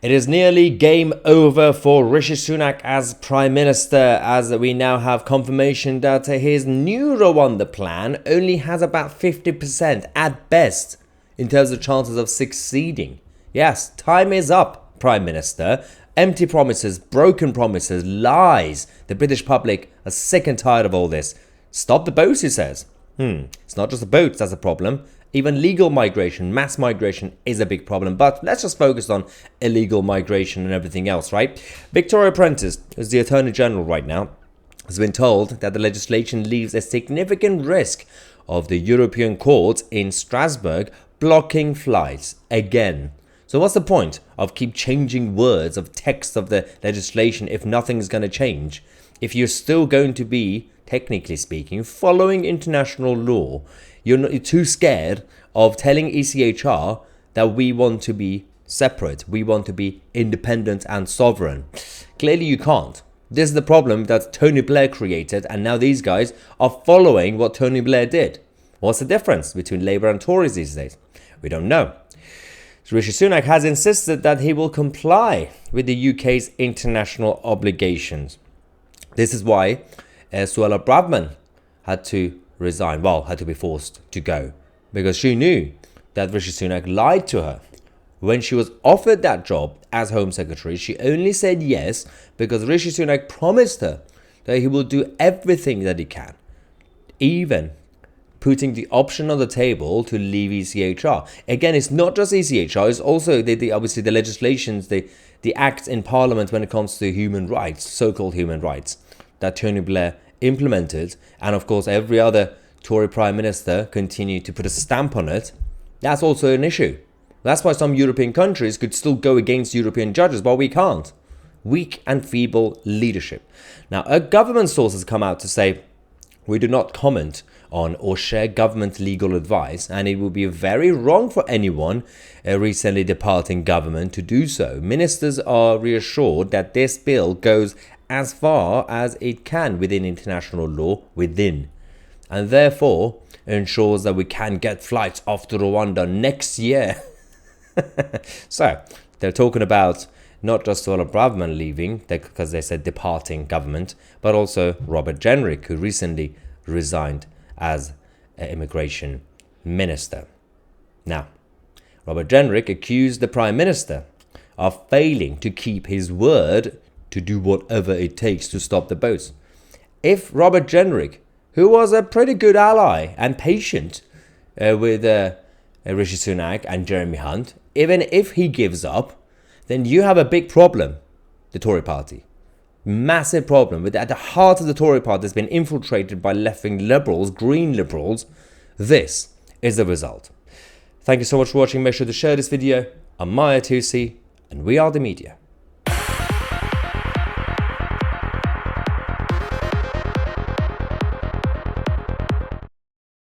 It is nearly game over for Rishi Sunak as Prime Minister, as we now have confirmation that his new Rwanda plan only has about 50% at best in terms of chances of succeeding. Yes, time is up, Prime Minister. Empty promises, broken promises, lies. The British public are sick and tired of all this. Stop the boats, he says. It's not just the boats that's a problem. Even legal migration, mass migration is a big problem. But let's just focus on illegal migration and everything else, right? Victoria Prentice, who's the Attorney General right now, has been told that the legislation leaves a significant risk of the European courts in Strasbourg blocking flights again. So what's the point of keep changing words of text of the legislation if nothing's going to change? If you're still going to be, technically speaking, following international law, you're too scared of telling ECHR that we want to be separate, we want to be independent and sovereign. Clearly you can't. This is the problem that Tony Blair created, and now these guys are following what Tony Blair did. What's the difference between Labour and Tories these days? We don't know. Rishi Sunak has insisted that he will comply with the UK's international obligations. This is why Suella Braverman had to resign, had to be forced to go, because she knew that Rishi Sunak lied to her. When she was offered that job as Home Secretary, she only said yes because Rishi Sunak promised her that he will do everything that he can, even putting the option on the table to leave ECHR. Again, it's not just ECHR, it's also obviously the legislations, the acts in Parliament when it comes to human rights, so-called human rights, that Tony Blair implemented, and of course every other Tory Prime Minister continued to put a stamp on it. That's also an issue. That's why some European countries could still go against European judges, but we can't. Weak and feeble leadership. Now, a government source has come out to say, we do not comment on or share government legal advice, and it would be very wrong for anyone recently departing government to do so. Ministers are reassured that this bill goes as far as it can within international law, and therefore ensures that we can get flights off to Rwanda next year. So they're talking about not just Suella Braverman leaving, because they said departing government, but also Robert Jenrick, who recently resigned as immigration minister. Now, Robert Jenrick accused the Prime Minister of failing to keep his word to do whatever it takes to stop the boats. If Robert Jenrick, who was a pretty good ally and patient with Rishi Sunak and Jeremy Hunt, even if he gives up, then you have a big problem, the Tory party. Massive problem. At the heart of the Tory party has been infiltrated by left-wing liberals, green liberals. This is the result. Thank you so much for watching. Make sure to share this video. I'm Tousi, and we are the media.